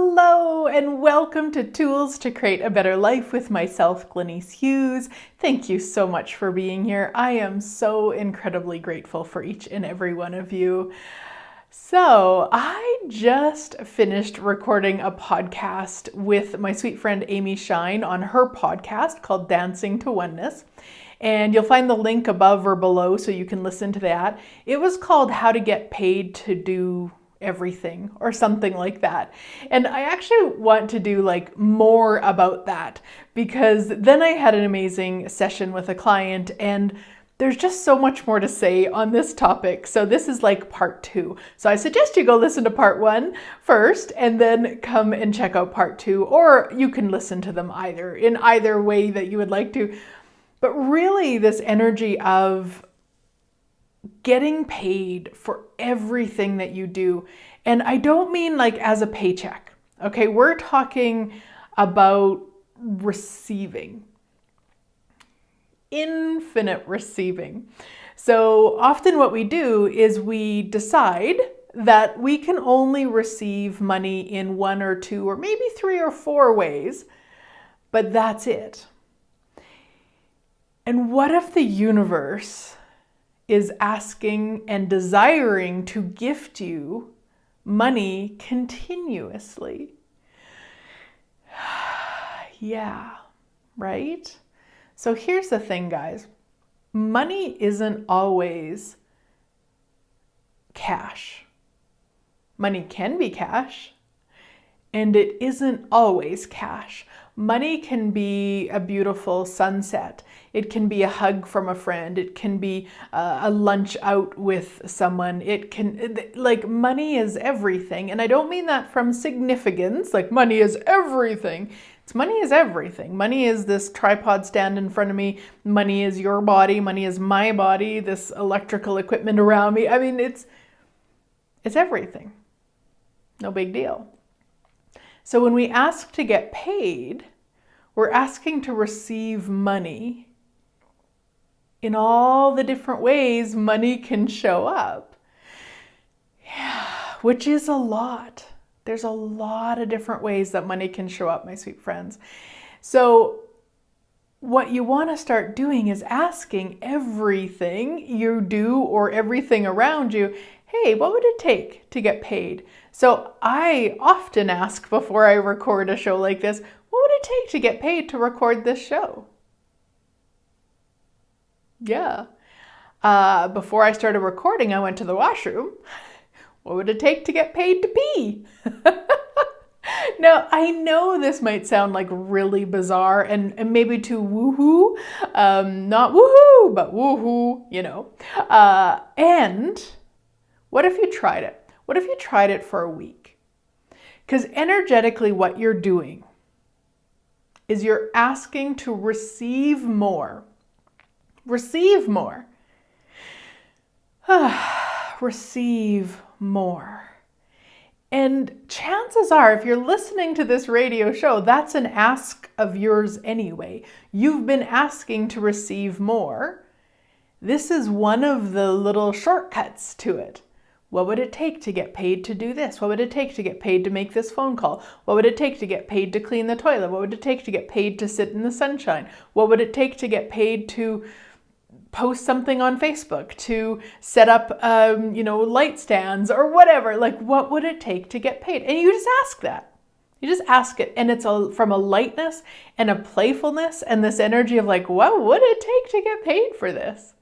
Hello and welcome to Tools to Create a Better Life with myself, Glenyce Hughes. Thank you so much for being here. I am so incredibly grateful for each and every one of you. So I just finished recording a podcast with my sweet friend 𝐴𝐸 on her podcast called Dancing to Oneness. And you'll find the link above or below so you can listen to that. It was called How to Get Paid to Do Everything or something like that. And I actually want to do more about that because then I had an amazing session with a client and there's just so much more to say on this topic. So this is part 2. So I suggest you go listen to part 1 first and then come and check out part 2, or you can listen to them in either way that you would like to. But really this energy of getting paid for everything that you do. And I don't mean as a paycheck. Okay, we're talking about receiving. Infinite receiving. So often what we do is we decide that we can only receive money in 1 or 2 or maybe 3 or 4 ways, but that's it. And what if the universe is asking and desiring to gift you money continuously? Yeah, right? So here's the thing, guys. Money isn't always cash. Money can be cash, and it isn't always cash. Money can be a beautiful sunset. It can be a hug from a friend. It can be a lunch out with someone. It can, money is everything. And I don't mean that from significance, money is everything. Money is everything. Money is this tripod stand in front of me. Money is your body. Money is my body, this electrical equipment around me. I mean, it's everything. No big deal. So when we ask to get paid, we're asking to receive money in all the different ways money can show up. Yeah, which is a lot. There's a lot of different ways that money can show up, my sweet friends. So what you want to start doing is asking everything you do or everything around you, hey, what would it take to get paid? So I often ask before I record a show like this, what would it take to get paid to record this show? Yeah. Before I started recording, I went to the washroom. What would it take to get paid to pee? Now, I know this might sound really bizarre and maybe too woohoo. Not woohoo, but woohoo, And what if you tried it? What if you tried it for a week? Because energetically what you're doing is you're asking to receive more. Receive more. Receive more. And chances are, if you're listening to this radio show, that's an ask of yours anyway. You've been asking to receive more. This is one of the little shortcuts to it. What would it take to get paid to do this? What would it take to get paid to make this phone call? What would it take to get paid to clean the toilet? What would it take to get paid to sit in the sunshine? What would it take to get paid to post something on Facebook, to set up, light stands or whatever? What would it take to get paid? And you just ask that. You just ask it. And it's from a lightness and a playfulness and this energy of what would it take to get paid for this?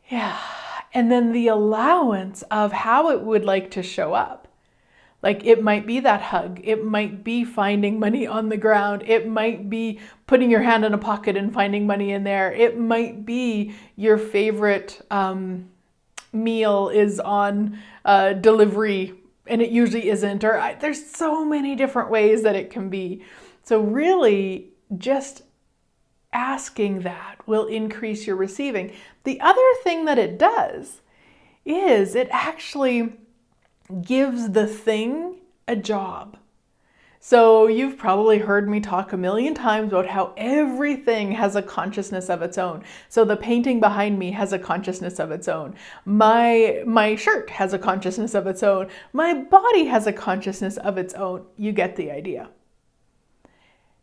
Yeah. And then the allowance of how it would like to show up. It might be that hug. It might be finding money on the ground. It might be putting your hand in a pocket and finding money in there. It might be your favorite meal is on delivery and it usually isn't. Or there's so many different ways that it can be. So really just asking that will increase your receiving. The other thing that it does is it actually gives the thing a job. So you've probably heard me talk a million times about how everything has a consciousness of its own. So the painting behind me has a consciousness of its own. My shirt has a consciousness of its own. My body has a consciousness of its own. You get the idea.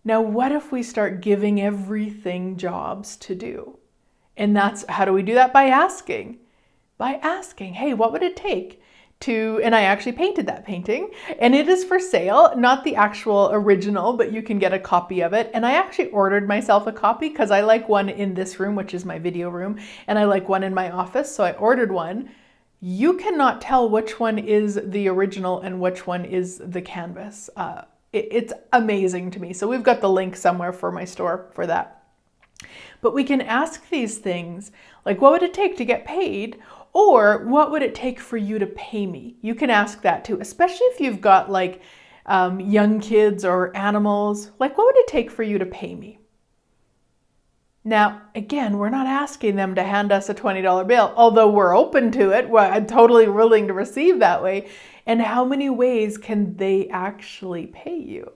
Now, what if we start giving everything jobs to do? And how do we do that? By asking. By asking, hey, what would it take to, and I actually painted that painting, and it is for sale, not the actual original, but you can get a copy of it. And I actually ordered myself a copy because I like one in this room, which is my video room, and I like one in my office, so I ordered one. You cannot tell which one is the original and which one is the canvas. It's amazing to me. So we've got the link somewhere for my store for that. But we can ask these things like, what would it take to get paid? Or what would it take for you to pay me? You can ask that too, especially if you've got like young kids or animals. Like, what would it take for you to pay me? Now, again, we're not asking them to hand us a $20 bill, although we're open to it. I'm totally willing to receive that way. And how many ways can they actually pay you?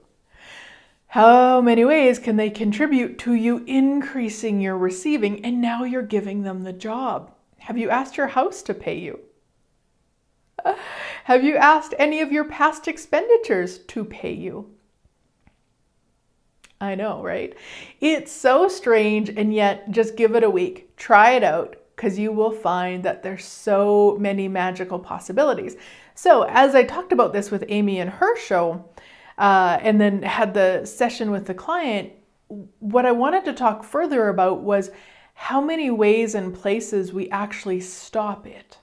How many ways can they contribute to you increasing your receiving? And now you're giving them the job. Have you asked your house to pay you? Have you asked any of your past expenditures to pay you? I know, right? It's so strange, and yet just give it a week. Try it out, because you will find that there's so many magical possibilities. So as I talked about this with Amy and her show, and then had the session with the client, what I wanted to talk further about was how many ways and places we actually stop it.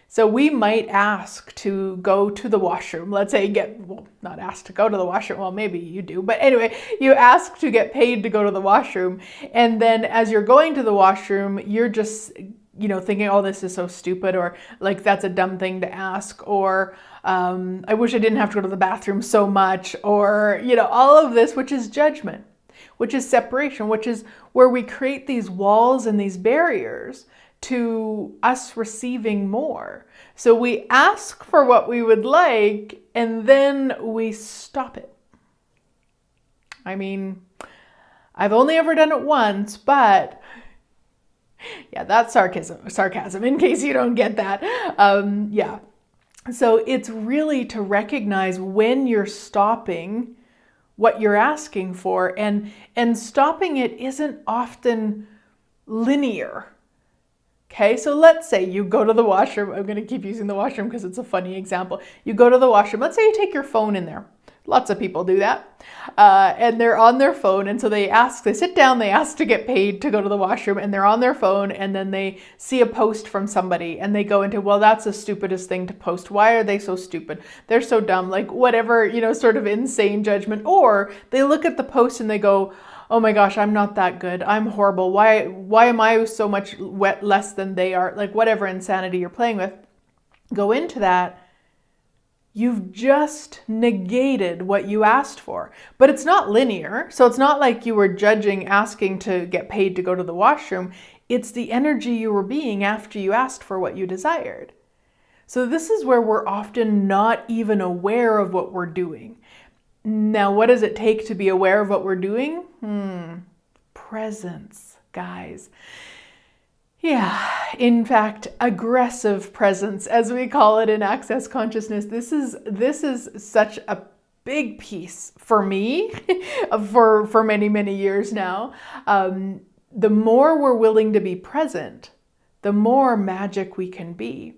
So we might ask to go to the washroom, let's say not ask to go to the washroom, well, maybe you do, but anyway, you ask to get paid to go to the washroom. And then as you're going to the washroom, you're just, thinking, oh, this is so stupid, or like, that's a dumb thing to ask, or I wish I didn't have to go to the bathroom so much, or, all of this, which is judgment, which is separation, which is where we create these walls and these barriers to us receiving more. So we ask for what we would like, and then we stop it. I mean, I've only ever done it once, but yeah, that's sarcasm, in case you don't get that. Yeah. So it's really to recognize when you're stopping what you're asking for, and stopping it isn't often linear. Okay, so let's say you go to the washroom. I'm going to keep using the washroom because it's a funny example. You go to the washroom. Let's say you take your phone in there. Lots of people do that. And they're on their phone. And so they sit down, they ask to get paid to go to the washroom, and they're on their phone, and then they see a post from somebody and they go into, well, that's the stupidest thing to post. Why are they so stupid? They're so dumb, like whatever, sort of insane judgment. Or they look at the post and they go, oh my gosh, I'm not that good. I'm horrible. Why am I so much less than they are? Like whatever insanity you're playing with, go into that. You've just negated what you asked for. But it's not linear. So it's not like you were judging asking to get paid to go to the washroom. It's the energy you were being after you asked for what you desired. So this is where we're often not even aware of what we're doing. Now, what does it take to be aware of what we're doing? Presence, guys. Yeah, in fact, aggressive presence, as we call it in Access Consciousness. This is such a big piece for me for many, many years now. The more we're willing to be present, the more magic we can be.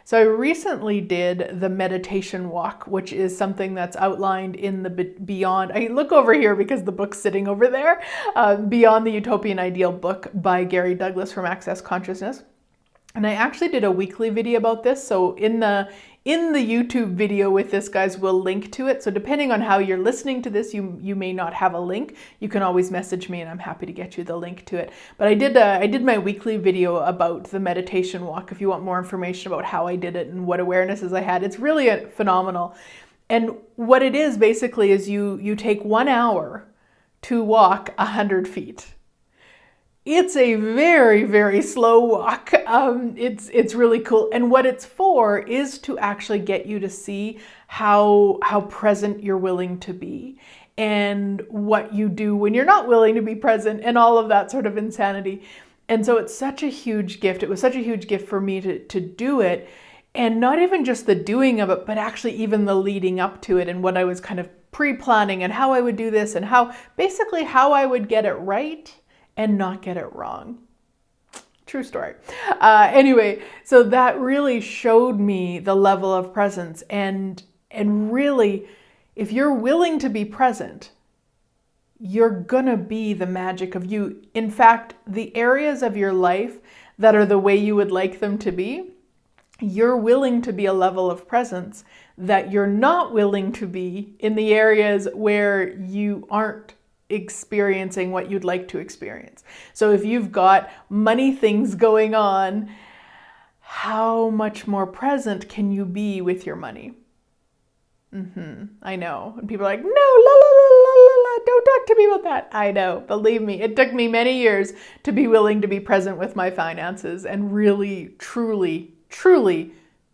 So I recently did the meditation walk, which is something that's outlined in the Beyond. I look over here because the book's sitting over there. Beyond the Utopian Ideal book by Gary Douglas from Access Consciousness. And I actually did a weekly video about this. So in the YouTube video with this, guys, we'll link to it. So depending on how you're listening to this, you may not have a link. You can always message me and I'm happy to get you the link to it. But I did my weekly video about the meditation walk. If you want more information about how I did it and what awarenesses I had, it's really phenomenal. And what it is basically is you take 1 hour to walk 100 feet. It's a very, very slow walk. It's really cool. And what it's for is to actually get you to see how present you're willing to be, and what you do when you're not willing to be present, and all of that sort of insanity. And so it's such a huge gift. It was such a huge gift for me to do it. And not even just the doing of it, but actually even the leading up to it, and what I was kind of pre-planning, and how I would do this, and how I would get it right and not get it wrong. True story. Anyway, so that really showed me the level of presence, and really, if you're willing to be present, you're gonna be the magic of you. In fact, the areas of your life that are the way you would like them to be, you're willing to be a level of presence that you're not willing to be in the areas where you aren't experiencing what you'd like to experience. So if you've got money things going on, how much more present can you be with your money? I know. And people are like, no, la la la la la la, don't talk to me about that. I know. Believe me, it took me many years to be willing to be present with my finances, and really, truly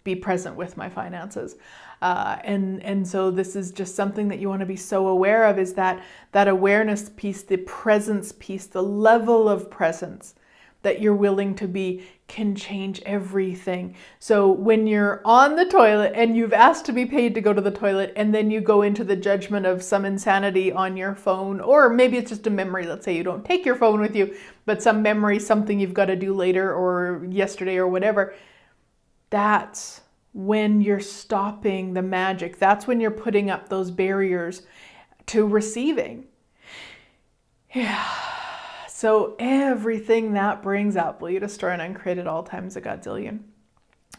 be present with my finances. And so this is just something that you want to be so aware of, is that awareness piece, the presence piece, the level of presence that you're willing to be can change everything. So when you're on the toilet and you've asked to be paid to go to the toilet, and then you go into the judgment of some insanity on your phone, or maybe it's just a memory. Let's say you don't take your phone with you, but some memory, something you've got to do later or yesterday or whatever. That's when you're stopping the magic. That's when you're putting up those barriers to receiving. Yeah. So everything that brings up, will you destroy and uncreate at all times a godzillion?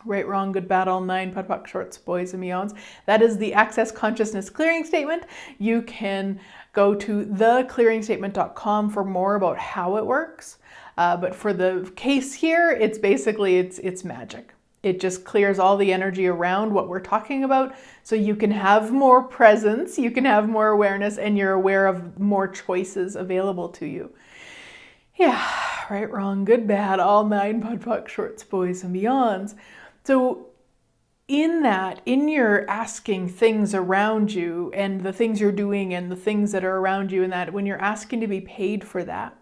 Right, wrong, good, bad, all nine, POD, POC, shorts, boys, and beyonds. That is the Access Consciousness Clearing Statement. You can go to theclearingstatement.com for more about how it works. But for the case here, it's basically, it's magic. It just clears all the energy around what we're talking about, so you can have more presence, you can have more awareness, and you're aware of more choices available to you. Yeah, right, wrong, good, bad, all nine, POD, POC, shorts, boys, and beyonds. So in your asking things around you, and the things you're doing, and the things that are around you, and that when you're asking to be paid for that,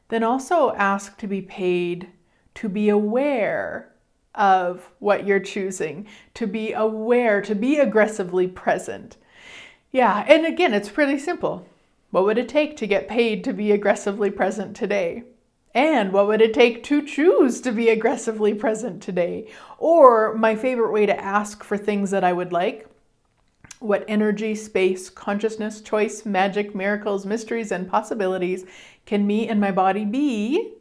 then also ask to be paid to be aware of what you're choosing, to be aware, to be aggressively present. Yeah, and again, it's pretty simple. What would it take to get paid to be aggressively present today? And what would it take to choose to be aggressively present today? Or my favorite way to ask for things that I would like: what energy, space, consciousness, choice, magic, miracles, mysteries, and possibilities can me and my body be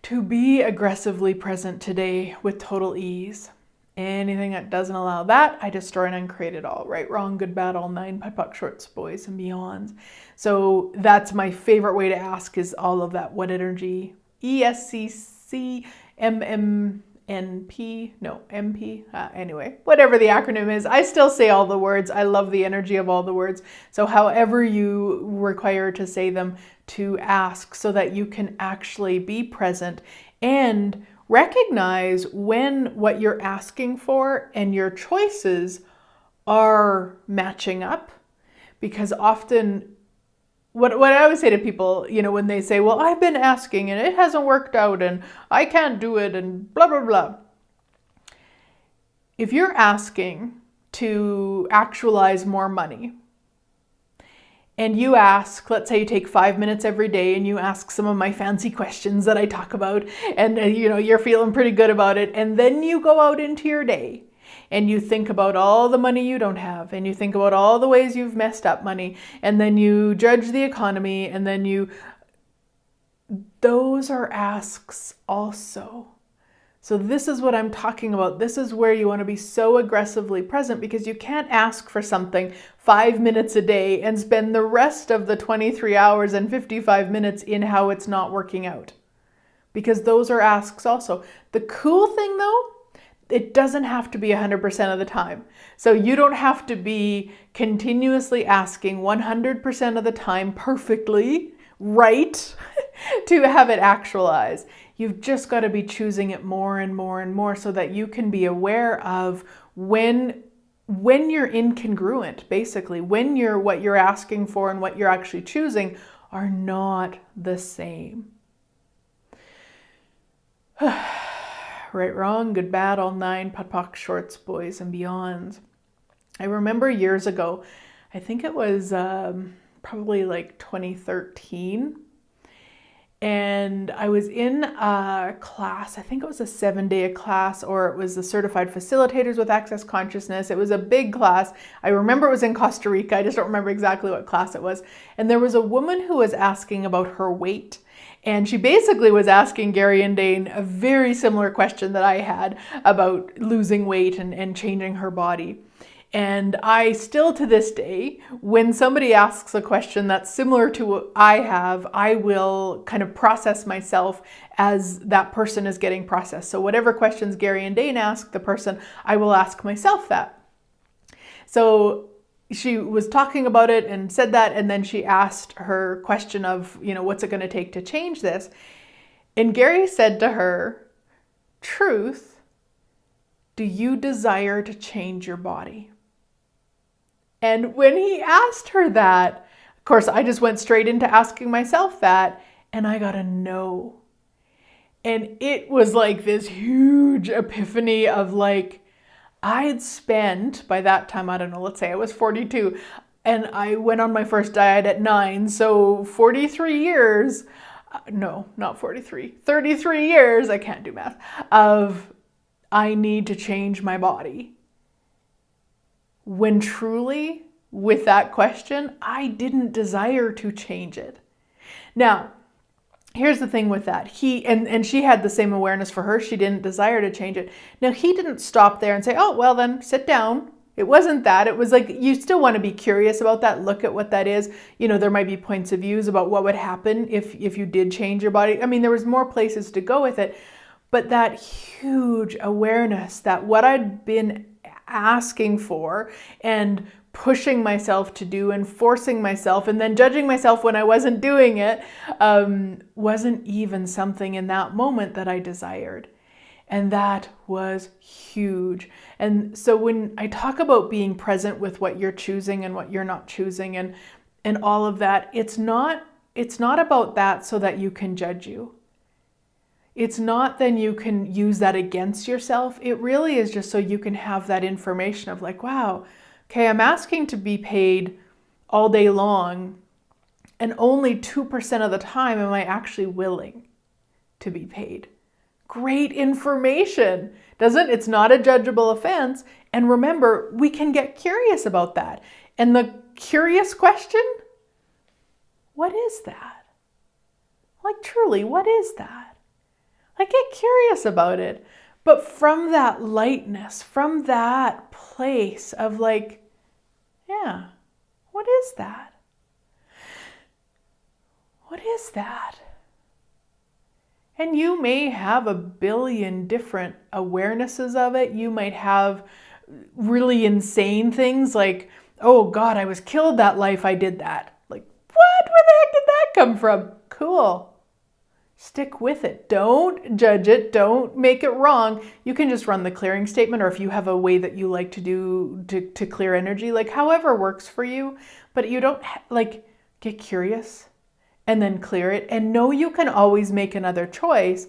to be aggressively present today with total ease? Anything that doesn't allow that, I destroy and uncreate it all. Right, wrong, good, bad, all nine, POD, POC, shorts, boys, and beyonds. So that's my favorite way to ask, is all of that. What energy? MP. Anyway, whatever the acronym is, I still say all the words. I love the energy of all the words. So however you require to say them, to ask, so that you can actually be present and recognize when what you're asking for and your choices are matching up. Because often, what I always say to people, when they say, well, I've been asking and it hasn't worked out and I can't do it and blah, blah, blah. If you're asking to actualize more money, and you ask, let's say you take 5 minutes every day and you ask some of my fancy questions that I talk about, and you're feeling pretty good about it, and then you go out into your day and you think about all the money you don't have, and you think about all the ways you've messed up money, and then you judge the economy, and then those are asks also. So this is what I'm talking about. This is where you want to be so aggressively present, because you can't ask for something 5 minutes a day and spend the rest of the 23 hours and 55 minutes in how it's not working out. Because those are asks also. The cool thing though, it doesn't have to be 100% of the time. So you don't have to be continuously asking 100% of the time perfectly right to have it actualize. You've just got to be choosing it more and more and more, so that you can be aware of when when you're incongruent, basically, when what you're asking for and what you're actually choosing are not the same. Right, wrong, good, bad, all nine, pot, pock, shorts, boys, and beyonds. I remember years ago, I think it was probably like 2013, and I was in a class, I think it was a 7-day class, or it was the Certified Facilitators with Access Consciousness. It was a big class. I remember it was in Costa Rica. I just don't remember exactly what class it was. And there was a woman who was asking about her weight. And she basically was asking Gary and Dane a very similar question that I had about losing weight and changing her body. And I still, to this day, when somebody asks a question that's similar to what I have, I will kind of process myself as that person is getting processed. So whatever questions Gary and Dane ask the person, I will ask myself that. So she was talking about it and said that, and then she asked her question of, what's it going to take to change this? And Gary said to her, "Truth, do you desire to change your body?" And when he asked her that, of course, I just went straight into asking myself that, and I got a no. And it was like this huge epiphany of like, I had spent, by that time, I don't know, let's say I was 42, and I went on my first diet at 9, so 43 years, no, not 43, 33 years, I can't do math, of I need to change my body. When truly, with that question, I didn't desire to change it. Now, here's the thing with that. And she had the same awareness for her. She didn't desire to change it. Now, he didn't stop there and say, "Oh, well then, sit down." It wasn't that. It was like, you still want to be curious about that. Look at what that is. There might be points of views about what would happen if you did change your body. I mean, there was more places to go with it. But that huge awareness that what I'd been asking for and pushing myself to do and forcing myself and then judging myself when I wasn't doing it wasn't even something in that moment that I desired. And that was huge. And so when I talk about being present with what you're choosing and what you're not choosing and all of that, it's not about that so that you can judge you. It's not then you can use that against yourself. It really is just so you can have that information of like, wow, okay, I'm asking to be paid all day long, and only 2% of the time am I actually willing to be paid. Great information. It's not a judgeable offense. And remember, we can get curious about that. And the curious question, what is that? Like truly, what is that? Like, get curious about it. But from that lightness, from that place of like, yeah, what is that? What is that? And you may have a billion different awarenesses of it. You might have really insane things like, oh God, I was killed that life, I did that. Like, what? Where the heck did that come from? Cool. Stick with it. Don't judge it. Don't make it wrong. You can just run the clearing statement, or if you have a way that you like to do to clear energy, like however works for you, but you don't get curious and then clear it and know you can always make another choice.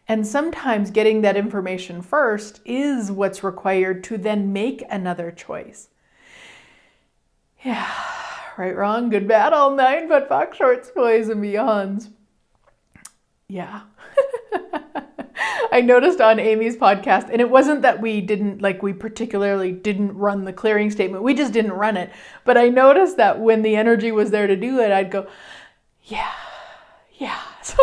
And sometimes getting that information first is what's required to then make another choice. Yeah, right, wrong, good, bad, all nine, but fox, shorts, boys, and beyonds. Yeah. I noticed on Amy's podcast, and it wasn't that we particularly didn't run the clearing statement. We just didn't run it. But I noticed that when the energy was there to do it, I'd go, yeah. So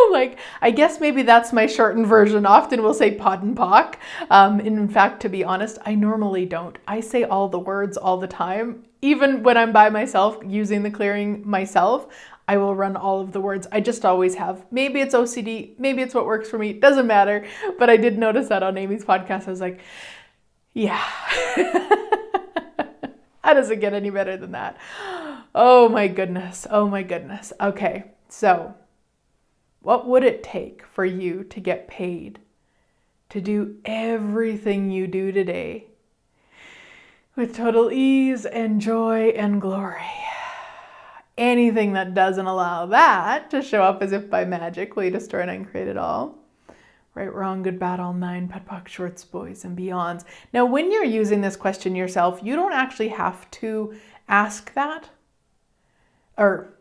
I guess maybe that's my shortened version. Often we'll say pod and pock. In fact, to be honest, I normally don't. I say all the words all the time. Even when I'm by myself using the clearing myself, I will run all of the words. I just always have. Maybe it's OCD. Maybe it's what works for me. It doesn't matter. But I did notice that on Amy's podcast. I was like, yeah. How does it get any better than that? Oh my goodness. Okay. So what would it take for you to get paid to do everything you do today? with total ease and joy and glory. Anything that doesn't allow that to show up as if by magic will you destroy and uncreate it all. Right, wrong, good, bad, all nine, POD, POC, shorts, boys, and beyonds. Now, when you're using this question yourself, you don't actually have to ask that, or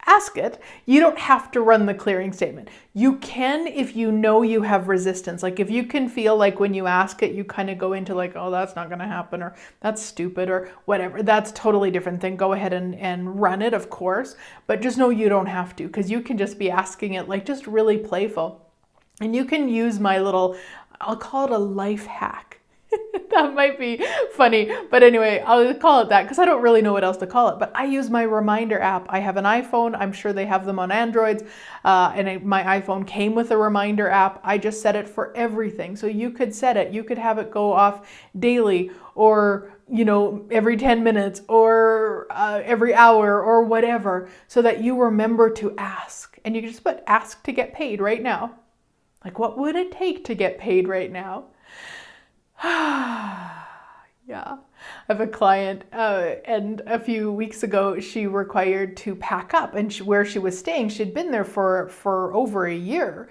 ask it. You don't have to run the clearing statement. You can if you know you have resistance. Like if you can feel like when you ask it, you kind of go into like, oh, that's not going to happen, or that's stupid, or whatever. That's totally different thing. Go ahead and run it, of course, but just know you don't have to, because you can just be asking it like just really playful. And you can use my little, I'll call it a life hack. That might be funny, but anyway, I'll call it that because I don't really know what else to call it. But I use my reminder app. I have an iPhone. I'm sure they have them on Androids. My iPhone came with a reminder app. I just set it for everything. So you could set it. You could have it go off daily, or every 10 minutes, or every hour, or whatever, so that you remember to ask. And you can just put ask to get paid right now. Like, what would it take to get paid right now? Yeah. I have a client, and a few weeks ago, she required to pack up, and where she was staying, she'd been there for over a year,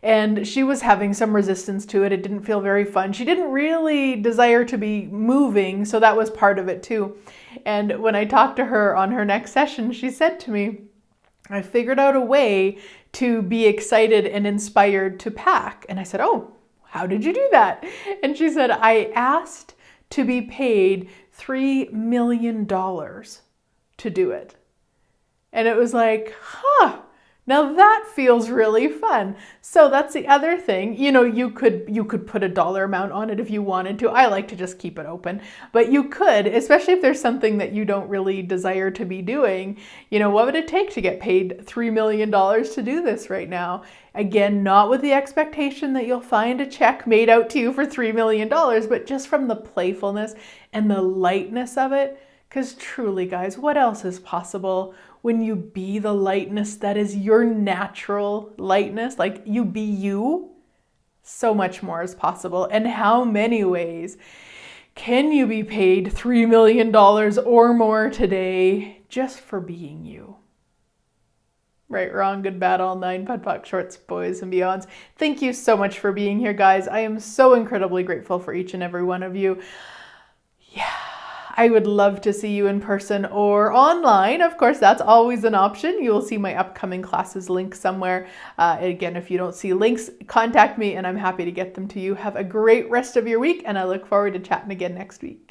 and she was having some resistance to it. It didn't feel very fun. She didn't really desire to be moving, so that was part of it too. And when I talked to her on her next session, she said to me, I figured out a way to be excited and inspired to pack. And I said, oh, how did you do that? And she said, I asked to be paid $3 million to do it. And it was like, now that feels really fun. So that's the other thing. You could put a dollar amount on it if you wanted to. I like to just keep it open, but you could, especially if there's something that you don't really desire to be doing. What would it take to get paid $3 million to do this right now? Again, not with the expectation that you'll find a check made out to you for $3 million, but just from the playfulness and the lightness of it. Because truly, guys, what else is possible when you be the lightness that is your natural lightness? Like you be you, so much more is possible. And how many ways can you be paid $3 million or more today just for being you? Right, wrong, good, bad, all nine, POD, POC, shorts, boys, and beyonds. Thank you so much for being here, guys. I am so incredibly grateful for each and every one of you. Yeah. I would love to see you in person or online. Of course, that's always an option. You will see my upcoming classes link somewhere. Again, if you don't see links, contact me and I'm happy to get them to you. Have a great rest of your week, and I look forward to chatting again next week.